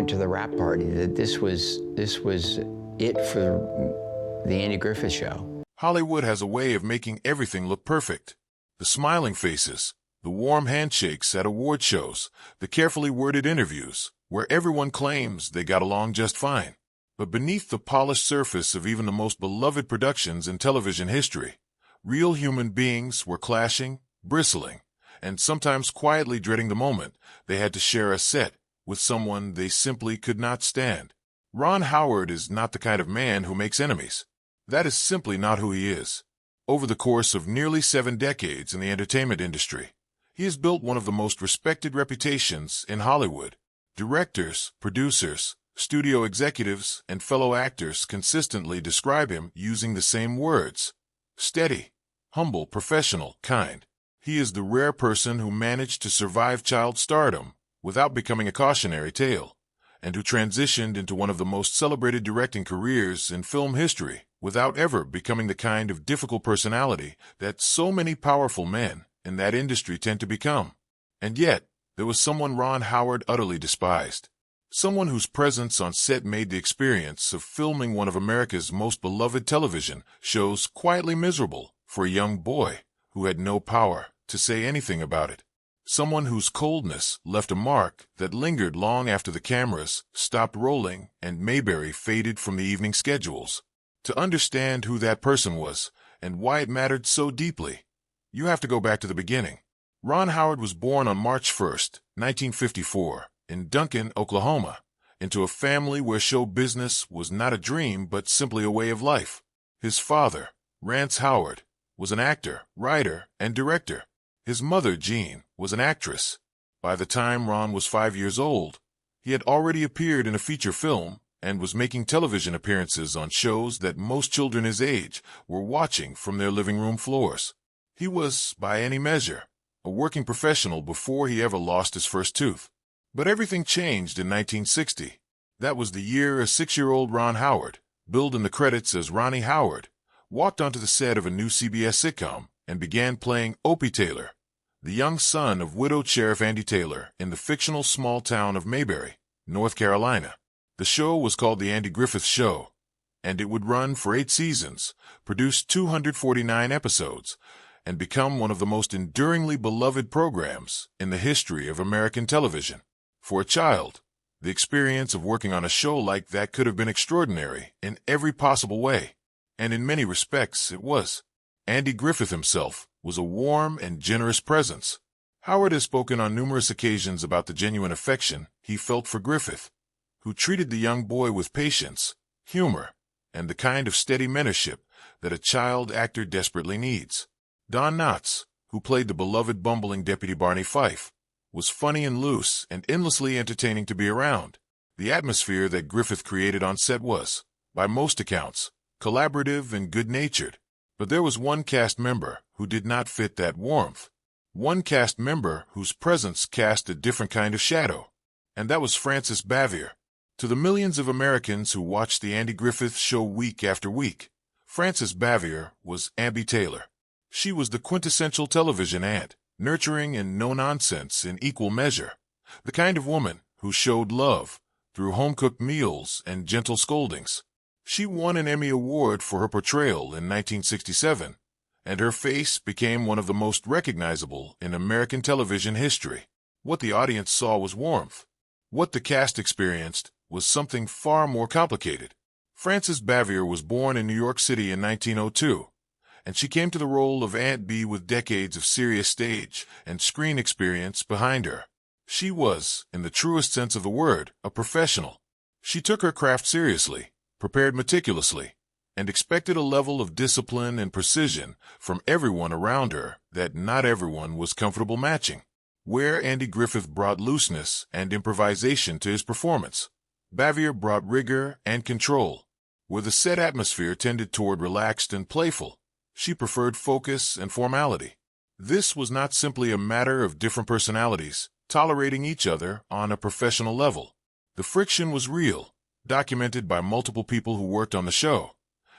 went to the wrap party, that this was it for the Andy Griffith Show. Hollywood has a way of making everything look perfect. The smiling faces, the warm handshakes at award shows, the carefully worded interviews, where everyone claims they got along just fine. But beneath the polished surface of even the most beloved productions in television history, real human beings were clashing, bristling, and sometimes quietly dreading the moment they had to share a set with someone they simply could not stand. Ron Howard is not the kind of man who makes enemies. That is simply not who he is. Over the course of nearly 7 decades in the entertainment industry, he has built one of the most respected reputations in Hollywood. Directors, producers, studio executives, and fellow actors consistently describe him using the same words: steady, humble, professional, kind. He is the rare person who managed to survive child stardom without becoming a cautionary tale, and who transitioned into one of the most celebrated directing careers in film history without ever becoming the kind of difficult personality that so many powerful men in that industry tend to become. And yet, there was someone Ron Howard utterly despised. Someone whose presence on set made the experience of filming one of America's most beloved television shows quietly miserable for a young boy who had no power to say anything about it. Someone whose coldness left a mark that lingered long after the cameras stopped rolling and Mayberry faded from the evening schedules. To understand who that person was and why it mattered so deeply, you have to go back to the beginning. Ron Howard was born on March 1st, 1954, in Duncan, Oklahoma, into a family where show business was not a dream but simply a way of life. His father, Rance Howard, was an actor, writer, and director. His mother, Jean, was an actress. By the time Ron was 5 years old, he had already appeared in a feature film and was making television appearances on shows that most children his age were watching from their living room floors. He was, by any measure, a working professional before he ever lost his first tooth. But everything changed in 1960. That was the year a 6-year-old Ron Howard, billed in the credits as Ronnie Howard, walked onto the set of a new CBS sitcom and began playing Opie Taylor, the young son of widowed Sheriff Andy Taylor in the fictional small town of Mayberry, North Carolina. The show was called The Andy Griffith Show, and it would run for 8 seasons, produce 249 episodes, and become one of the most enduringly beloved programs in the history of American television. For a child, the experience of working on a show like that could have been extraordinary in every possible way, and in many respects it was. Andy Griffith himself was a warm and generous presence. Howard has spoken on numerous occasions about the genuine affection he felt for Griffith, who treated the young boy with patience, humor, and the kind of steady mentorship that a child actor desperately needs. Don Knotts, who played the beloved bumbling Deputy Barney Fife, was funny and loose and endlessly entertaining to be around. The atmosphere that Griffith created on set was, by most accounts, collaborative and good-natured. But there was one cast member who did not fit that warmth. One cast member whose presence cast a different kind of shadow. And that was Frances Bavier. To the millions of Americans who watched the Andy Griffith Show week after week, Frances Bavier was Abby Taylor. She was the quintessential television aunt, nurturing and no-nonsense in equal measure, the kind of woman who showed love through home-cooked meals and gentle scoldings. She won an Emmy Award for her portrayal in 1967, and her face became one of the most recognizable in American television history. What the audience saw was warmth. What the cast experienced was something far more complicated. Frances Bavier was born in New York City in 1902, and she came to the role of Aunt Bee with decades of serious stage and screen experience behind her. She was, in the truest sense of the word, a professional. She took her craft seriously, prepared meticulously, and expected a level of discipline and precision from everyone around her that not everyone was comfortable matching. Where Andy Griffith brought looseness and improvisation to his performance, Bavier brought rigor and control. Where the set atmosphere tended toward relaxed and playful, she preferred focus and formality. This was not simply a matter of different personalities tolerating each other on a professional level. The friction was real, documented by multiple people who worked on the show,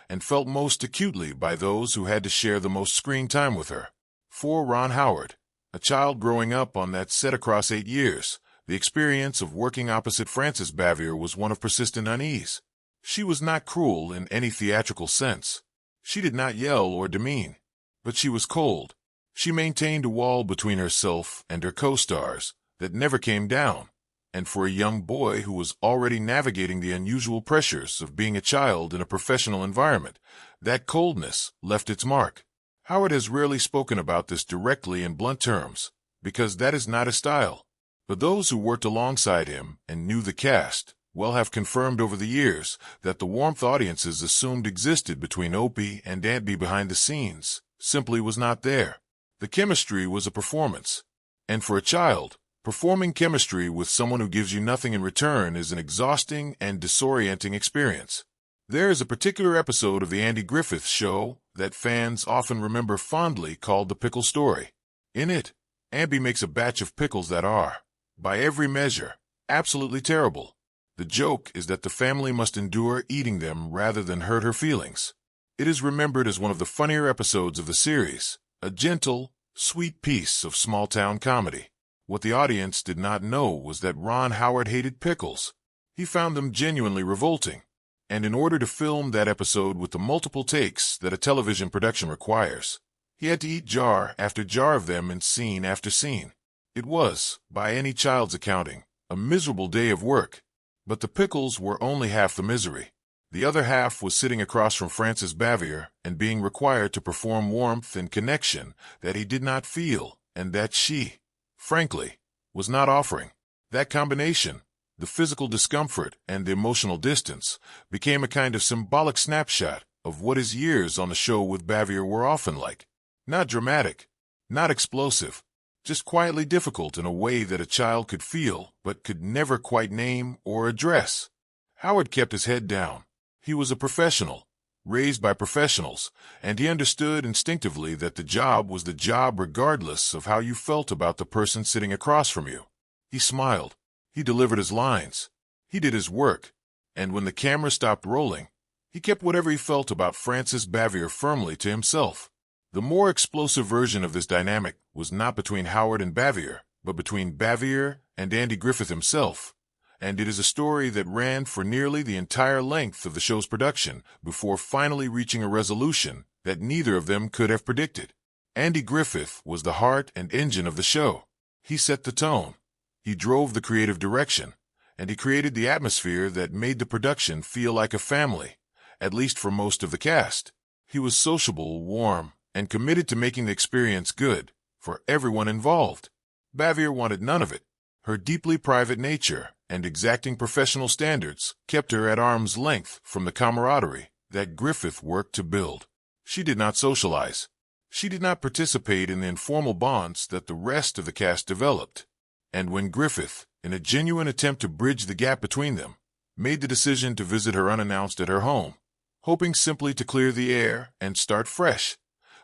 and felt most acutely by those who had to share the most screen time with her. For Ron Howard, a child growing up on that set across 8 years, The experience of working opposite Frances Bavier was one of persistent unease. She was not cruel in any theatrical sense. She did not yell or demean. But she was cold. She maintained a wall between herself and her co-stars that never came down. And for a young boy who was already navigating the unusual pressures of being a child in a professional environment, that coldness left its mark. Howard has rarely spoken about this directly in blunt terms, because that is not his style. But those who worked alongside him and knew the cast well have confirmed over the years that the warmth audiences assumed existed between Opie and Aunt Bee behind the scenes simply was not there. The chemistry was a performance. And for a child, performing chemistry with someone who gives you nothing in return is an exhausting and disorienting experience. There is a particular episode of the Andy Griffith Show that fans often remember fondly called The Pickle Story. In it, Aunt Bee makes a batch of pickles that are, by every measure, absolutely terrible. The joke is that the family must endure eating them rather than hurt her feelings. It is remembered as one of the funnier episodes of the series, a gentle, sweet piece of small-town comedy. What the audience did not know was that Ron Howard hated pickles. He found them genuinely revolting. And in order to film that episode with the multiple takes that a television production requires, he had to eat jar after jar of them in scene after scene. It was, by any child's accounting, a miserable day of work. But the pickles were only half the misery. The other half was sitting across from Frances Bavier and being required to perform warmth and connection that he did not feel and that she, frankly, was not offering. That combination, the physical discomfort and the emotional distance, became a kind of symbolic snapshot of what his years on the show with Bavier were often like. Not dramatic, not explosive, just quietly difficult in a way that a child could feel but could never quite name or address. Howard kept his head down. He was a professional, raised by professionals, and he understood instinctively that the job was the job regardless of how you felt about the person sitting across from you. He smiled. He delivered his lines. He did his work. And when the camera stopped rolling, he kept whatever he felt about Frances Bavier firmly to himself. The more explosive version of this dynamic was not between Howard and Bavier, but between Bavier and Andy Griffith himself. And it is a story that ran for nearly the entire length of the show's production before finally reaching a resolution that neither of them could have predicted. Andy Griffith was the heart and engine of the show. He set the tone. He drove the creative direction, and he created the atmosphere that made the production feel like a family, at least for most of the cast. He was sociable, warm, and committed to making the experience good for everyone involved. Bavier wanted none of it. Her deeply private nature and exacting professional standards kept her at arm's length from the camaraderie that Griffith worked to build. She did not socialize. She did not participate in the informal bonds that the rest of the cast developed. And when Griffith, in a genuine attempt to bridge the gap between them, made the decision to visit her unannounced at her home, hoping simply to clear the air and start fresh,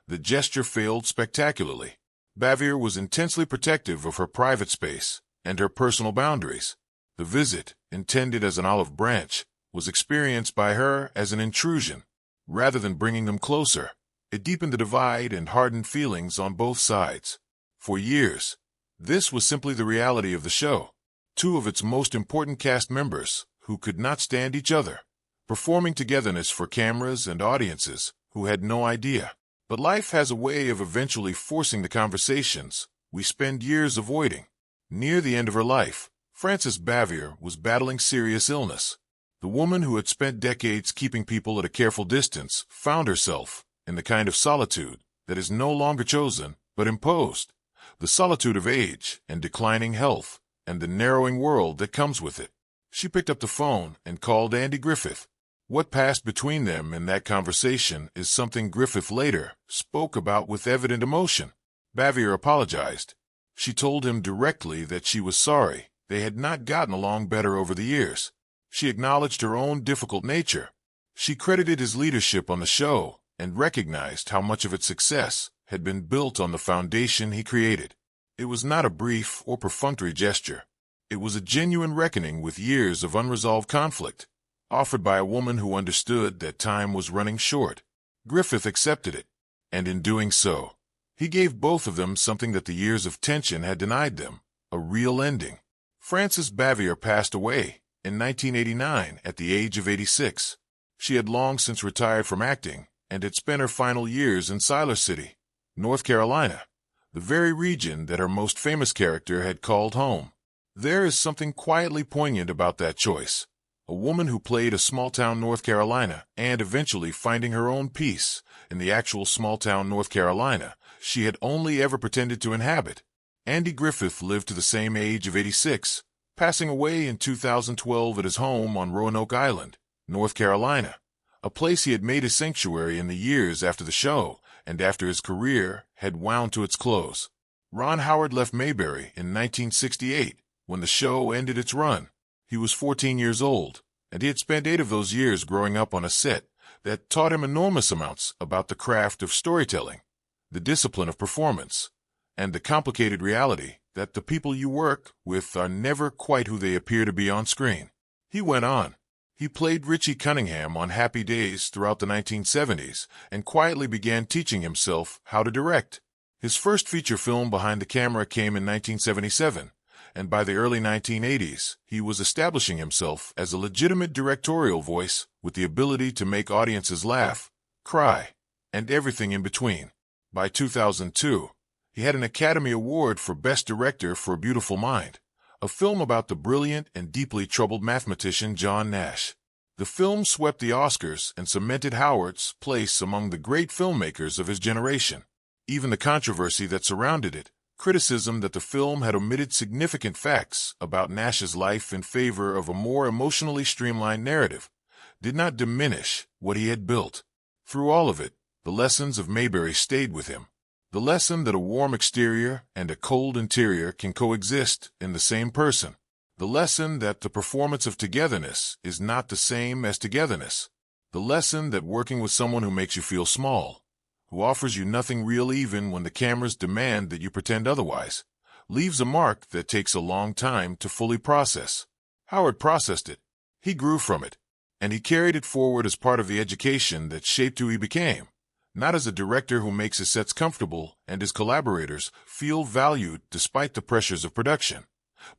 the gesture failed spectacularly. Bavier was intensely protective of her private space and her personal boundaries. The visit, intended as an olive branch, was experienced by her as an intrusion. Rather than bringing them closer, it deepened the divide and hardened feelings on both sides. For years, this was simply the reality of the show. Two of its most important cast members, who could not stand each other, performing togetherness for cameras and audiences who had no idea. But life has a way of eventually forcing the conversations we spend years avoiding. Near the end of her life, Frances Bavier was battling serious illness. The woman who had spent decades keeping people at a careful distance found herself in the kind of solitude that is no longer chosen but imposed. The solitude of age and declining health and the narrowing world that comes with it. She picked up the phone and called Andy Griffith. What passed between them in that conversation is something Griffith later spoke about with evident emotion. Bavier apologized. She told him directly that she was sorry they had not gotten along better over the years. She acknowledged her own difficult nature. She credited his leadership on the show and recognized how much of its success had been built on the foundation he created. It was not a brief or perfunctory gesture. It was a genuine reckoning with years of unresolved conflict, offered by a woman who understood that time was running short. Griffith accepted it, and in doing so, he gave both of them something that the years of tension had denied them, a real ending. Frances Bavier passed away in 1989 at the age of 86. She had long since retired from acting and had spent her final years in Siler City, North Carolina, the very region that her most famous character had called home. There is something quietly poignant about that choice. A woman who played a small-town North Carolina and eventually finding her own peace in the actual small-town North Carolina she had only ever pretended to inhabit. Andy Griffith lived to the same age of 86, passing away in 2012 at his home on Roanoke Island, North Carolina, a place he had made his sanctuary in the years after the show and after his career had wound to its close. Ron Howard left Mayberry in 1968 when the show ended its run. He was 14 years old, and he had spent 8 of those years growing up on a set that taught him enormous amounts about the craft of storytelling, the discipline of performance, and the complicated reality that the people you work with are never quite who they appear to be on screen. He went on. He played Richie Cunningham on Happy Days throughout the 1970s and quietly began teaching himself how to direct. His first feature film behind the camera came in 1977, and by the early 1980s, he was establishing himself as a legitimate directorial voice with the ability to make audiences laugh, cry, and everything in between. By 2002, he had an Academy Award for Best Director for A Beautiful Mind, a film about the brilliant and deeply troubled mathematician John Nash. The film swept the Oscars and cemented Howard's place among the great filmmakers of his generation. Even the controversy that surrounded it, criticism that the film had omitted significant facts about Nash's life in favor of a more emotionally streamlined narrative, did not diminish what he had built. Through all of it, the lessons of Mayberry stayed with him. The lesson that a warm exterior and a cold interior can coexist in the same person. The lesson that the performance of togetherness is not the same as togetherness. The lesson that working with someone who makes you feel small, who offers you nothing real even when the cameras demand that you pretend otherwise, leaves a mark that takes a long time to fully process. Howard processed it. He grew from it. And he carried it forward as part of the education that shaped who he became. Not as a director who makes his sets comfortable and his collaborators feel valued despite the pressures of production,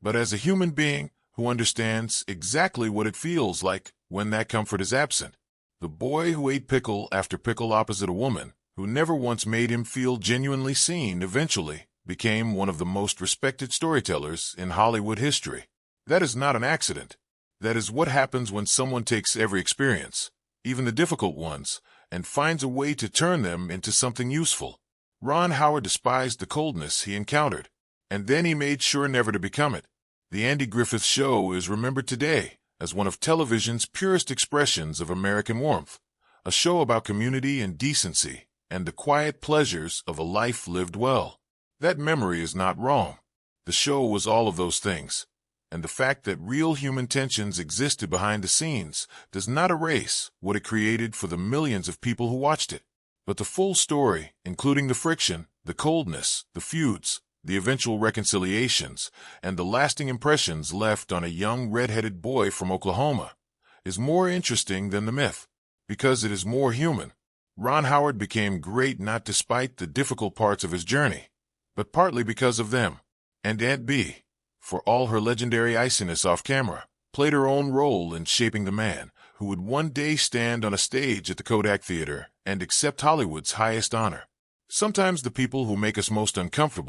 but as a human being who understands exactly what it feels like when that comfort is absent. The boy who ate pickle after pickle opposite a woman who never once made him feel genuinely seen eventually became one of the most respected storytellers in Hollywood history. That is not an accident. That is what happens when someone takes every experience, even the difficult ones, and finds a way to turn them into something useful. Ron Howard despised the coldness he encountered, and then he made sure never to become it. The Andy Griffith Show is remembered today as one of television's purest expressions of American warmth, a show about community and decency and the quiet pleasures of a life lived well. That memory is not wrong. The show was all of those things, and the fact that real human tensions existed behind the scenes does not erase what it created for the millions of people who watched it. But the full story, including the friction, the coldness, the feuds, the eventual reconciliations, and the lasting impressions left on a young red-headed boy from Oklahoma, is more interesting than the myth, because it is more human. Ron Howard became great not despite the difficult parts of his journey, but partly because of them. And Aunt B, for all her legendary iciness off camera, played her own role in shaping the man who would one day stand on a stage at the Kodak Theater and accept Hollywood's highest honor. Sometimes the people who make us most uncomfortable